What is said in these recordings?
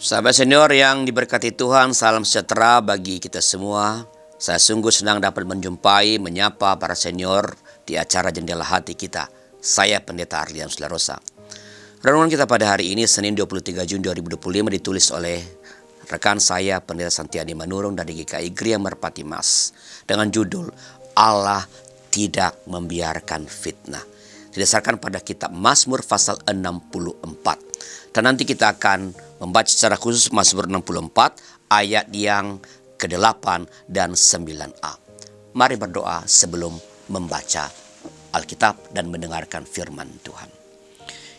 Sahabat senior yang diberkati Tuhan, salam sejahtera bagi kita semua. Saya sungguh senang dapat menjumpai, menyapa para senior di acara Jendela Hati kita. Saya Pendeta Arlian Sularosa. Renungan kita pada hari ini, Senin 23 Juni 2025, ditulis oleh rekan saya, Pendeta Santiani Manurung dari GKI Gria Merpati Mas, dengan judul Allah tidak membiarkan fitnah. Didasarkan pada kitab Mazmur pasal 64. Dan nanti kita akan membaca secara khusus Mazmur 64 ayat yang ke-8 dan 9a. Mari berdoa sebelum membaca Alkitab dan mendengarkan firman Tuhan.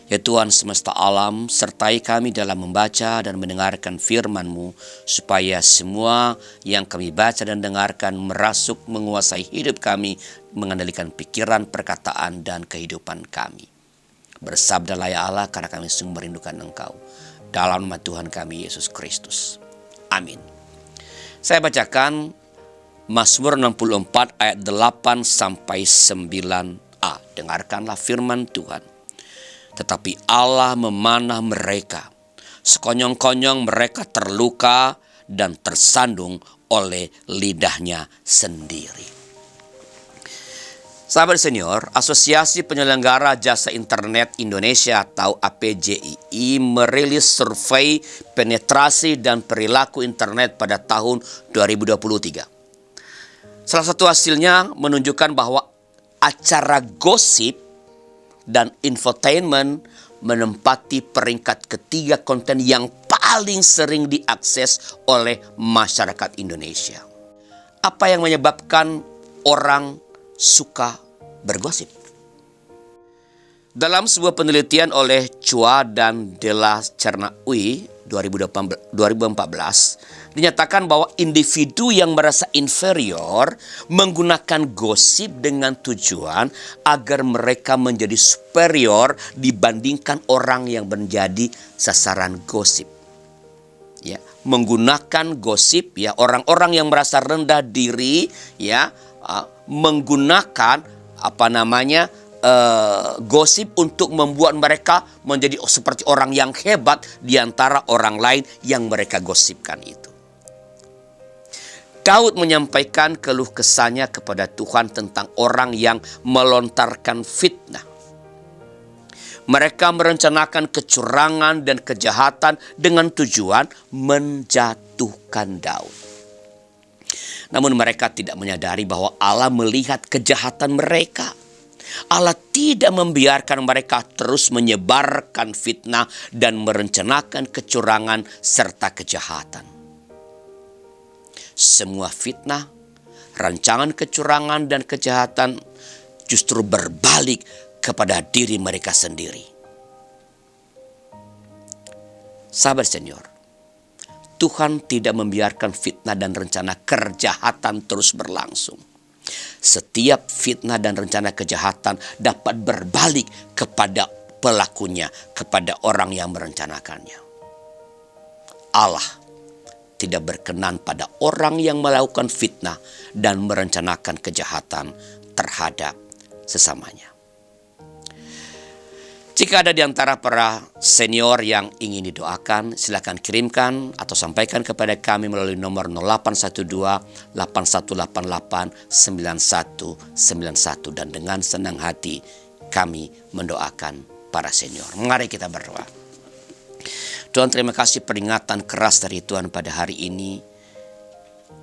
Ya Tuhan semesta alam, sertai kami dalam membaca dan mendengarkan firman-Mu, supaya semua yang kami baca dan dengarkan merasuk menguasai hidup kami, mengendalikan pikiran, perkataan, dan kehidupan kami. Bersabdalah ya Allah, karena kami sungguh merindukan Engkau. Dalam nama Tuhan kami Yesus Kristus. Amin. Saya bacakan Mazmur 64 ayat 8 sampai 9a. Dengarkanlah firman Tuhan. Tetapi Allah memanah mereka. Sekonyong-konyong mereka terluka dan tersandung oleh lidahnya sendiri. Sahabat senior, Asosiasi Penyelenggara Jasa Internet Indonesia atau APJII merilis survei penetrasi dan perilaku internet pada tahun 2023. Salah satu hasilnya menunjukkan bahwa acara gosip dan infotainment menempati peringkat ketiga konten yang paling sering diakses oleh masyarakat Indonesia. Apa yang menyebabkan orang suka bergosip? Dalam sebuah penelitian oleh Chua dan Della Cernaui 2014, dinyatakan bahwa individu yang merasa inferior menggunakan gosip dengan tujuan agar mereka menjadi superior dibandingkan orang yang menjadi sasaran gosip. Ya, menggunakan gosip, ya, orang-orang yang merasa rendah diri, ya, menggunakan gosip untuk membuat mereka menjadi seperti orang yang hebat di antara orang lain yang mereka gosipkan itu. Daud menyampaikan keluh kesahnya kepada Tuhan tentang orang yang melontarkan fitnah. Mereka merencanakan kecurangan dan kejahatan dengan tujuan menjatuhkan Daud. Namun mereka tidak menyadari bahwa Allah melihat kejahatan mereka. Allah tidak membiarkan mereka terus menyebarkan fitnah dan merencanakan kecurangan serta kejahatan. Semua fitnah, rancangan kecurangan dan kejahatan justru berbalik kepada diri mereka sendiri. Sahabat senior, Tuhan tidak membiarkan fitnah dan rencana kejahatan terus berlangsung. Setiap fitnah dan rencana kejahatan dapat berbalik kepada pelakunya, kepada orang yang merencanakannya. Allah tidak berkenan pada orang yang melakukan fitnah dan merencanakan kejahatan terhadap sesamanya. Jika ada di antara para senior yang ingin didoakan, silakan kirimkan atau sampaikan kepada kami melalui nomor 0812-8188-9191, dan dengan senang hati kami mendoakan para senior. Mari kita berdoa. Tuhan, terima kasih peringatan keras dari Tuhan pada hari ini,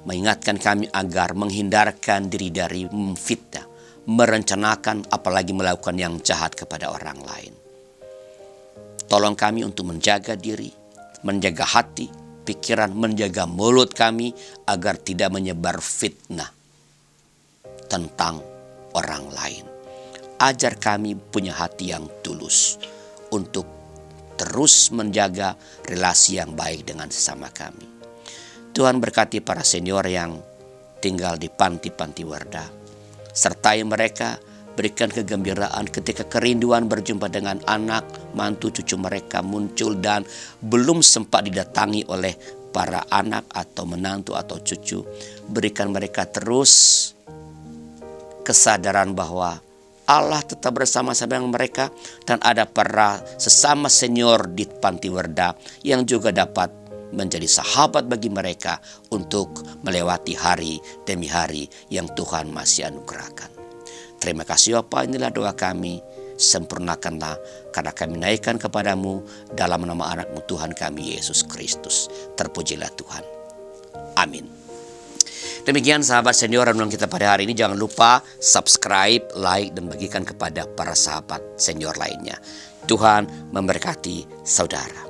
mengingatkan kami agar menghindarkan diri dari memfitnah, merencanakan apalagi melakukan yang jahat kepada orang lain. Tolong kami untuk menjaga diri, menjaga hati, pikiran, menjaga mulut kami agar tidak menyebar fitnah tentang orang lain. Ajar kami punya hati yang tulus untuk terus menjaga relasi yang baik dengan sesama kami. Tuhan berkati para senior yang tinggal di panti-panti Wardah. Sertai mereka, berikan kegembiraan ketika kerinduan berjumpa dengan anak, mantu, cucu mereka muncul dan belum sempat didatangi oleh para anak atau menantu atau cucu. Berikan mereka terus kesadaran bahwa Allah tetap bersama-sama dengan mereka, dan ada para sesama senior di panti Wardah yang juga dapat menjadi sahabat bagi mereka untuk melewati hari demi hari yang Tuhan masih anugerahkan. Terima kasih Bapa, inilah doa kami. Sempurnakanlah karena kami naikkan kepadamu dalam nama anak-Mu Tuhan kami Yesus Kristus. Terpujilah Tuhan. Amin. Demikian sahabat senior renungan kita pada hari ini. Jangan lupa subscribe, like, dan bagikan kepada para sahabat senior lainnya. Tuhan memberkati saudara.